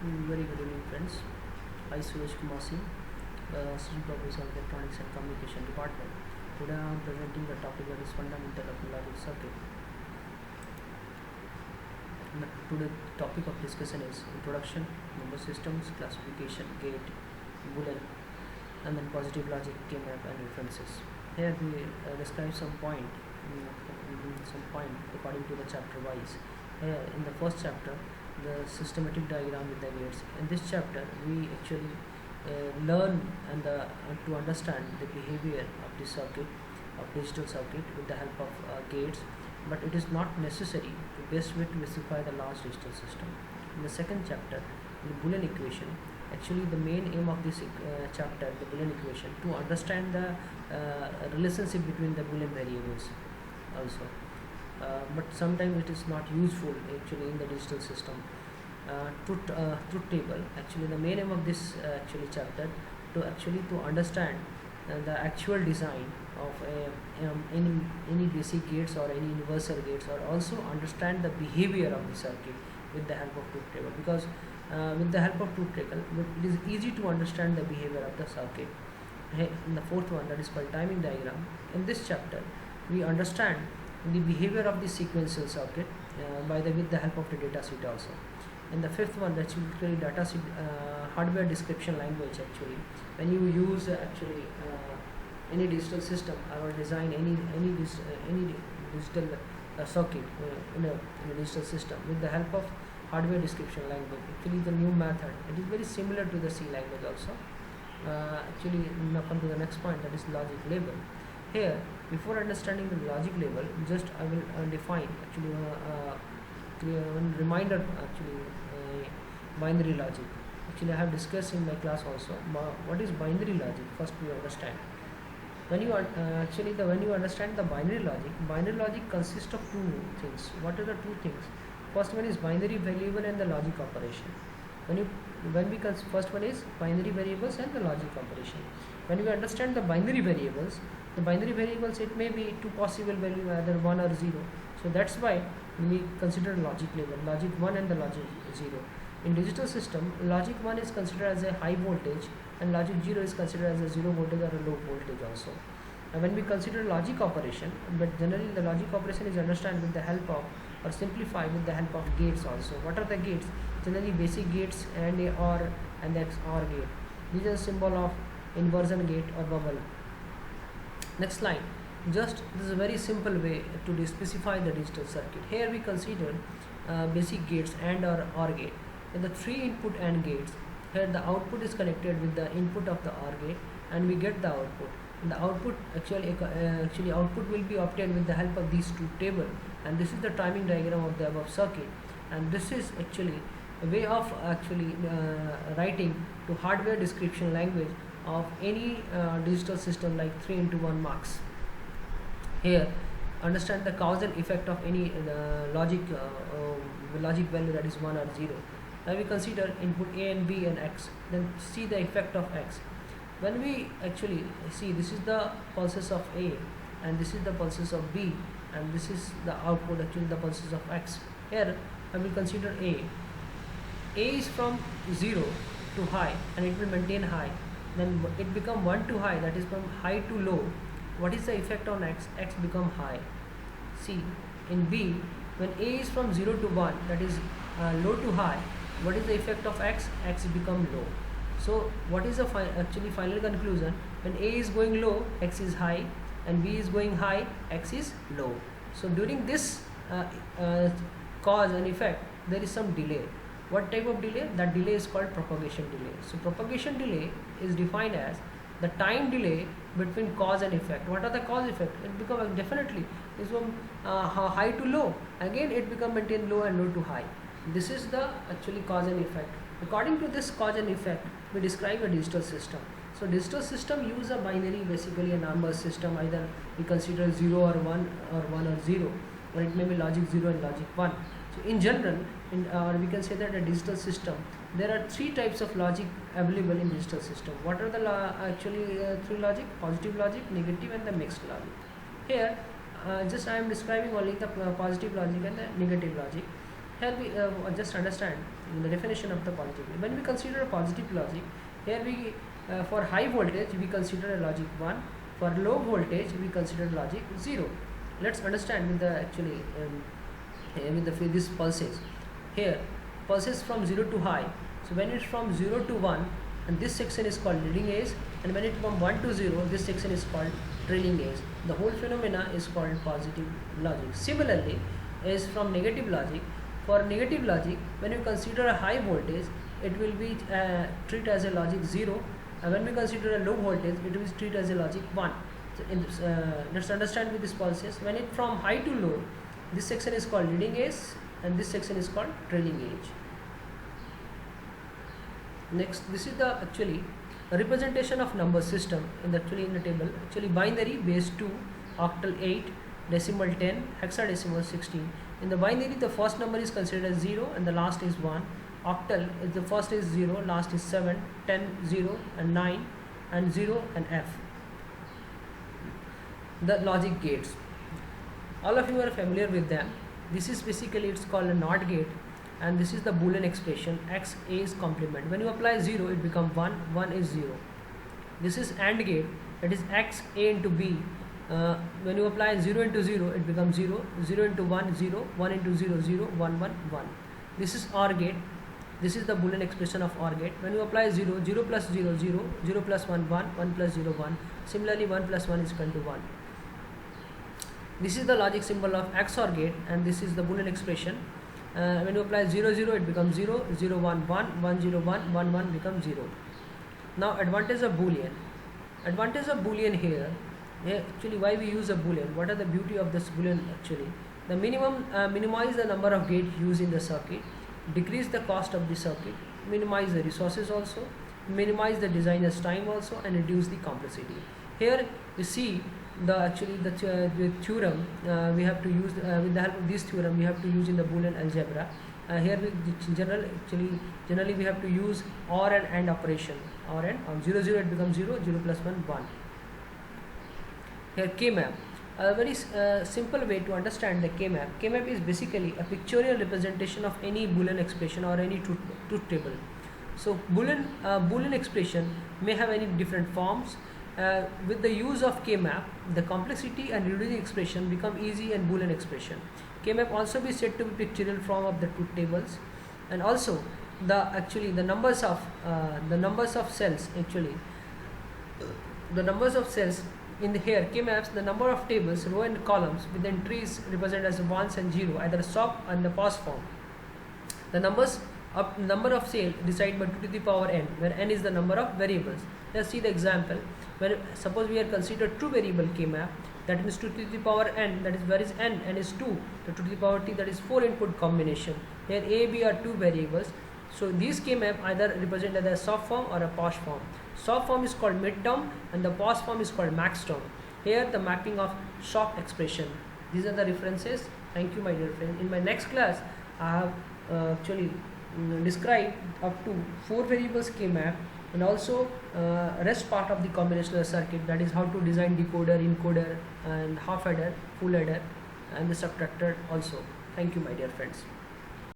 Very good evening, friends. I, Suresh Kumar Singh, Assistant Professor of Electronics and Communication Department. Today I am presenting the topic that is fundamental of logic circuit. Today topic of discussion is introduction, number systems, classification, gate, boolean, and then positive logic, K-map, and references. Here we describe some point according to the chapter wise. Here in the first chapter, the systematic diagram with the gates. In this chapter, we actually learn to understand the behavior of the circuit, of digital circuit, with the help of gates. But it is not necessary to best way to specify the large digital system. In the second chapter, the Boolean equation. Actually, the main aim of this chapter, the Boolean equation, to understand the relationship between the Boolean variables also. But sometimes it is not useful actually in the digital system. Truth table. Actually, the main aim of this chapter to understand the actual design of any basic gates or any universal gates, or also understand the behavior of the circuit with the help of truth table. Because with the help of truth table, it is easy to understand the behavior of the circuit. In the fourth one, that is called timing diagram. In this chapter, we understand the behavior of the sequential circuit with the help of the data sheet also. And the fifth one, that's actually data sheet, hardware description language. Actually, when you use any digital system or design any digital circuit in a digital system with the help of hardware description language, actually the new method, it is very similar to the C language also. Now come to the next point, that is logic label. Here, before understanding the logic label, just I will define one reminder binary logic. Actually, I have discussed in my class also. What is binary logic? First, we understand. When you understand the binary logic consists of two things. What are the two things? First one is binary variable and the logic operation. First one is binary variables and the logic operation. When we understand the binary variables, it may be two possible values, either 1 or 0. So that's why we consider logic label, logic 1 and the logic 0. In digital system, logic 1 is considered as a high voltage and logic 0 is considered as a 0 voltage or a low voltage also. And when we consider logic operation, but generally the logic operation is understood with the help of, or simplified with the help of gates also. What are the gates? Generally basic gates and a OR and the XOR gate. These are symbol of inversion gate or bubble. Next slide. This is a very simple way to specify the digital circuit. Here we consider basic gates and or OR gate. In the 3 input AND gates, here the output is connected with the input of the OR gate and we get the output. And the output output will be obtained with the help of these two tables, and this is the timing diagram of the above circuit. And this is actually a way of writing to hardware description language of any digital system like 3-into-1 mux. Here, understand the causal effect of any logic value, that is 1 or 0. Now we consider input A and B and X, then see the effect of X. When we actually see, this is the pulses of A and this is the pulses of B and this is the output, actually the pulses of X. Here I will consider A. A is from 0 to high and it will maintain high. Then it become 1 to high, that is from high to low. What is the effect on X? X become high. See, in B, when A is from 0 to 1, that is low to high, what is the effect of X? X become low. So what is the final conclusion? When A is going low, X is high, and B is going high, X is low. So during this cause and effect, there is some delay. What type of delay? That delay is called propagation delay. So propagation delay is defined as the time delay between cause and effect. What are the cause effect? It becomes definitely is from high to low. Again, it become maintain low and low to high. This is the actually cause and effect. According to this cause and effect, we describe a digital system. So digital system use a binary, basically a number system. Either we consider 0 or 1 or 1 or 0, or it may be logic 0 and logic 1. So in general, we can say that a digital system, there are 3 types of logic available in digital system. What are the 3 logic? Positive logic, negative, and the mixed logic. Here, just I am describing only the positive logic and the negative logic. Here we just understand in the definition of the positive. When we consider a positive logic, here we for high voltage we consider a logic 1, for low voltage we consider logic 0. Let's understand with the actually with the these pulses. Here pulses from 0 to high. So when it's from 0 to 1, and this section is called leading edge, and when it from 1 to 0, this section is called trailing edge. The whole phenomena is called positive logic. Similarly, is from negative logic. For negative logic, when you consider a high voltage, it will be treated as a logic 0, and when we consider a low voltage, it will be treated as a logic 1. So let's understand with these pulses. When it from high to low, this section is called leading edge, and this section is called trailing edge. Next, this is the actually a representation of number system in the table. Actually binary, base 2, octal 8, decimal 10, hexadecimal 16. In the binary, the first number is considered as 0 and the last is 1. Octal is the first is 0, last is 7, 10, 0 and 9 and 0 and F. The logic gates. All of you are familiar with them. This is basically, it's called a NOT gate, and this is the Boolean expression x a is complement. When you apply 0, it becomes 1, 1 is 0. This is AND gate, that is x a into b. When you apply 0 into 0, it becomes 0, 0 into 1, 0, 1 into 0, 0, 1, 1, 1. This is OR gate. This is the Boolean expression of OR gate. When you apply 0, 0 plus 0, 0, 0 plus 1, 1, 1 plus 0, 1. Similarly, 1 plus 1 is equal to 1. This is the logic symbol of XOR gate, and this is the Boolean expression. When you apply 0, 0, it becomes 0, 0, 1, 1, 1, 0, 1, 1, 1 becomes 0. Now, advantage of Boolean. Advantage of Boolean here, actually why we use a Boolean, what are the beauty of this Boolean actually? The minimize the number of gates used in the circuit, decrease the cost of the circuit, minimize the resources also, minimize the designer's time also, and reduce the complexity. Here you see the theorem we have to use with the help of this theorem we have to use in the Boolean algebra. Here we generally we have to use OR and AND operation. OR and on 0, 0 it becomes 0, 0 plus 1, 1. Here K-map. A very simple way to understand the K-map. K-map is basically a pictorial representation of any Boolean expression or any truth table. So Boolean expression may have any different forms. With the use of K-map, the complexity and reducing expression become easy and Boolean expression. K-map also be said to be pictorial form of the truth tables, and also the numbers of cells actually. The numbers of cells in the here K-maps, the number of tables, row and columns with entries represented as 1s and 0, either SOP and the POS form. The number of cells decided by 2 to the power n, where n is the number of variables. Let's see the example. When suppose we are considered two variable K-map, that means 2 to the power n, that is where is n, n is 2, the 2 to the power t, that is 4 input combination. Here a, b are two variables. So these K-map either represented as SOP form or a POS form. SOP form is called midterm and the POS form is called max term. Here the mapping of SOP expression. These are the references. Thank you my dear friend. In my next class I have described up to 4 variables K-map, and also rest part of the combinational circuit, that is how to design decoder, encoder and half adder, full adder and the subtractor also. Thank you my dear friends.